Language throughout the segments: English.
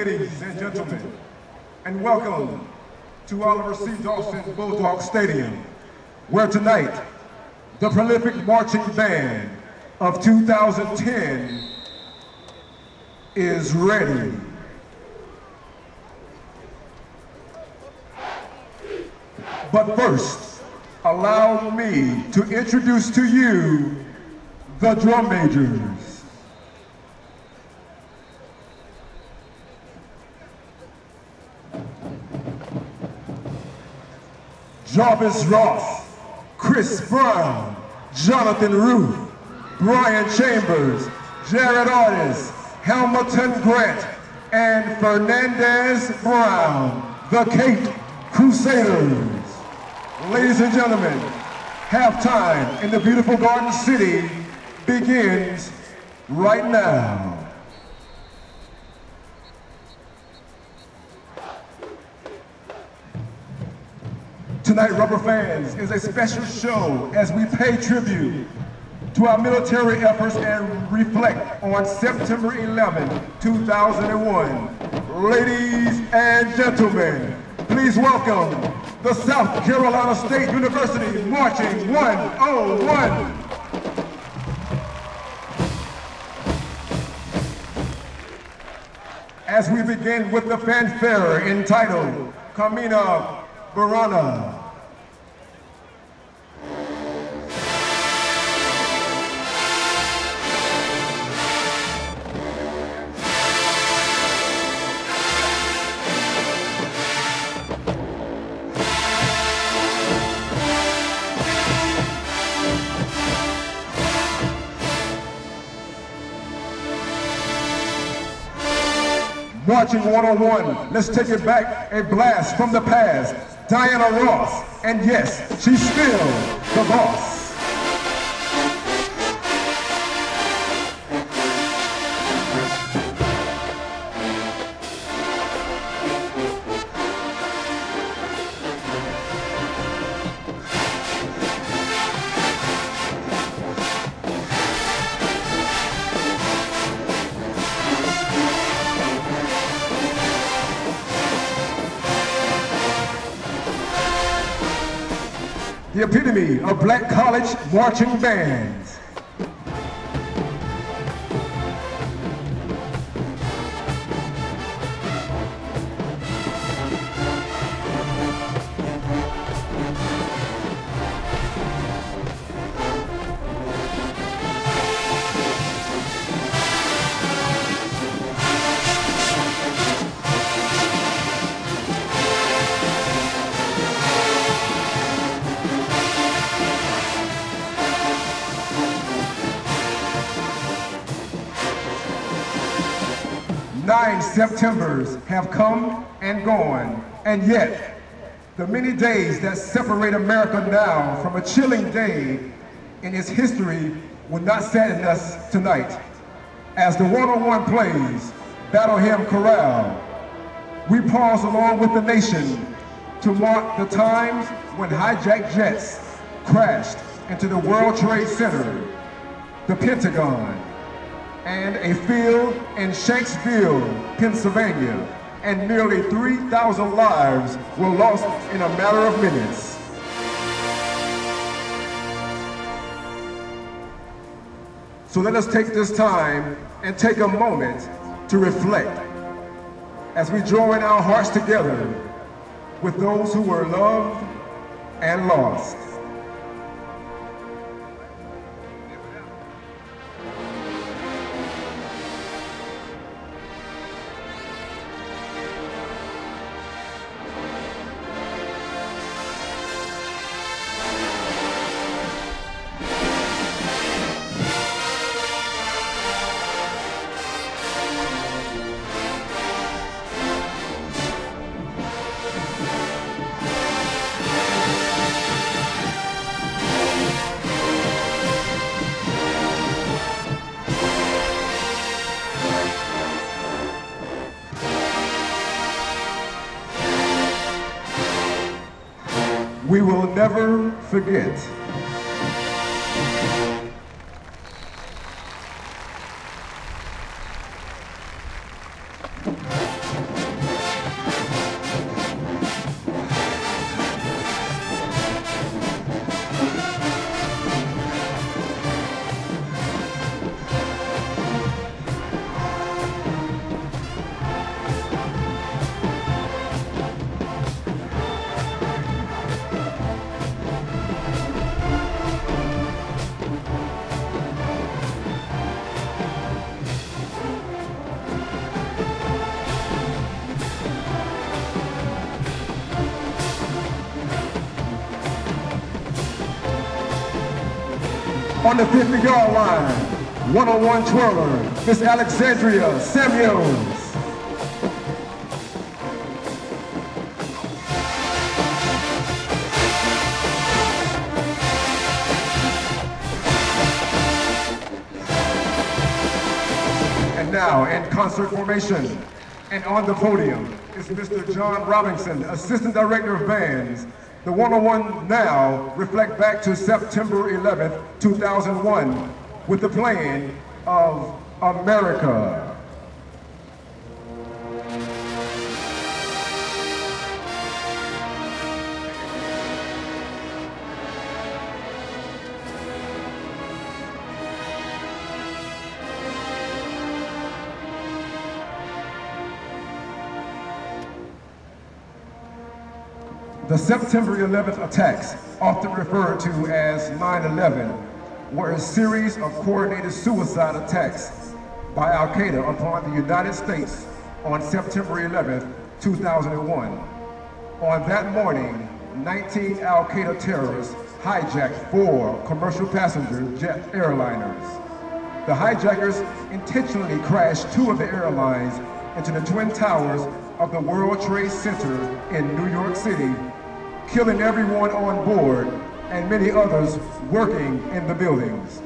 ladies and gentlemen, and welcome to Oliver C. Dawson Bulldog Stadium, where tonight, the prolific marching band of 2010 is ready. But first, allow me to introduce to you the drum majors. Jarvis Ross, Chris Brown, Jonathan Ruth, Brian Chambers, Jared Artis, Hamilton Grant, and Fernandez Brown, the Cape Crusaders. Ladies and gentlemen, halftime in the beautiful Garden City begins right now. Tonight, Rubber Fans is a special show as we pay tribute to our military efforts and reflect on September 11, 2001. Ladies and gentlemen, please welcome the South Carolina State University Marching 101. As we begin with the fanfare entitled Camina Burana. Marching 101, let's take it back, a blast from the past. Diana Ross, and yes, she's still the boss. The epitome of black college marching bands. Nine Septembers have come and gone, and yet the many days that separate America now from a chilling day in its history will not sadden us tonight. As the 101 plays Battle Hymn Chorale, we pause along with the nation to mark the times when hijacked jets crashed into the World Trade Center, the Pentagon, and a field in Shanksville, Pennsylvania, and nearly 3,000 lives were lost in a matter of minutes. So let us take this time and take a moment to reflect as we join our hearts together with those who were loved and lost. We will never forget. On the 50-yard line, one-on-one twirler, Miss Alexandria Samuels. And now, in concert formation, and on the podium is Mr. John Robinson, Assistant Director of Bands. The one-on-one now reflect back to September 11th, 2001, with the playing of America. The September 11th attacks, often referred to as 9/11, were a series of coordinated suicide attacks by Al-Qaeda upon the United States on September 11th, 2001. On that morning, 19 Al-Qaeda terrorists hijacked 4 commercial passenger jet airliners. The hijackers intentionally crashed 2 of the airlines into the Twin Towers of the World Trade Center in New York City, killing everyone on board and many others working in the buildings.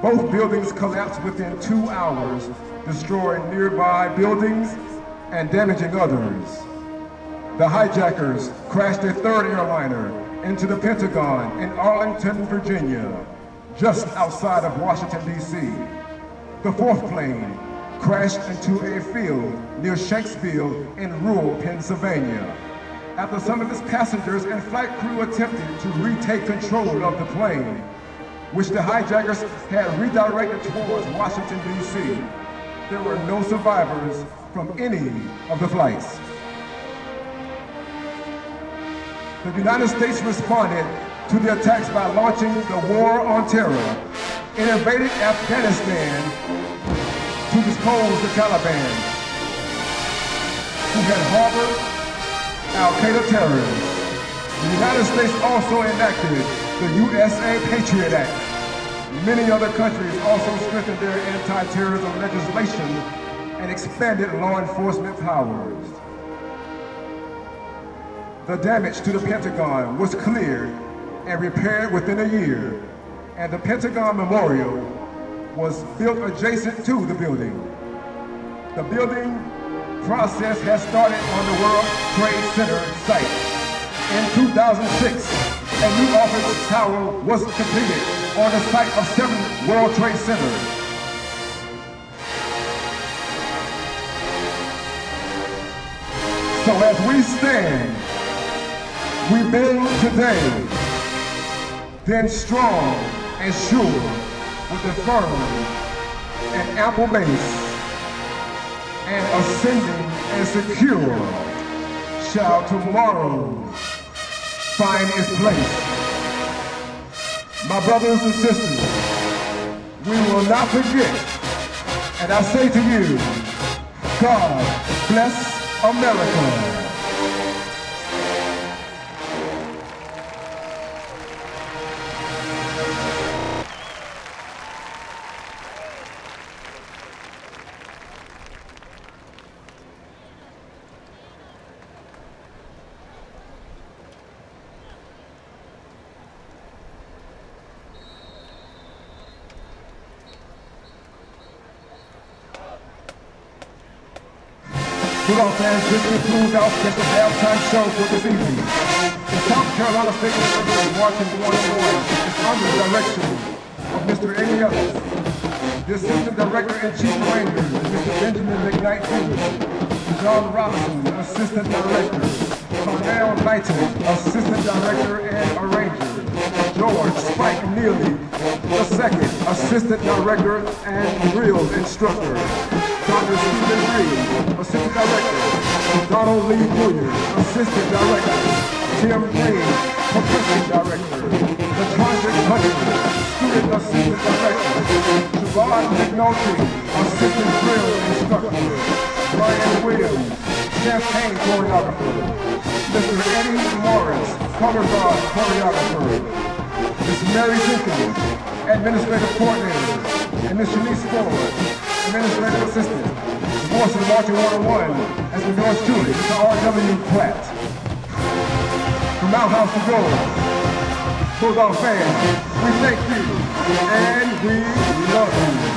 Both buildings collapsed within 2 hours, destroying nearby buildings and damaging others. The hijackers crashed a 3rd airliner into the Pentagon in Arlington, Virginia, just outside of Washington, D.C. The 4th plane crashed into a field near Shanksville in rural Pennsylvania. After some of its passengers and flight crew attempted to retake control of the plane, which the hijackers had redirected towards Washington, D.C., there were no survivors from any of the flights. The United States responded to the attacks by launching the War on Terror. It invaded Afghanistan to dispose the Taliban, who had harbored Al-Qaeda terrorists. The United States also enacted the USA Patriot Act. Many other countries also strengthened their anti-terrorism legislation and expanded law enforcement powers. The damage to the Pentagon was cleared and repaired within a year, and the Pentagon Memorial was built adjacent to the building. The building process has started on the World Trade Center site. In 2006, a new office tower was completed on the site of 7 World Trade Centers. So as we stand, we build today, then strong and sure, with a firm and ample base, and ascending and secure, shall tomorrow find its place. My brothers and sisters, we will not forget, and I say to you, God bless America. Football fans, this concludes our special halftime show for this evening. The South Carolina State University of Washington one-on-one is under the direction of Mr. Eddie Ellis. The Assistant Director and Chief Arranger is Mr. Benjamin McKnight Jr., John Robinson, Assistant Director, Cornell Knighton, Assistant Director and Arranger, George Spike Neely, II, Assistant Director and Drill Instructor, Dr. Stephen Reed, Assistant Director, Donald Lee Jr., Assistant Director, Tim Payne, Percussion Director, LaTondrick Hunter, Student Assistant Director, Javon McNulty, Assistant Drill Instructor, Brian Williams, Champagne Choreographer, Mr. Eddie Morris, Color Guard Choreographer, Miss Mary Jenkins, administrative coordinators, and Ms. Shanice Ford, administrative assistant. The voice of the Marching 101 has been yours truly, Mr. R.W. Platt. From Outhouse to Gold, Bulldog fans, we thank you and we love you.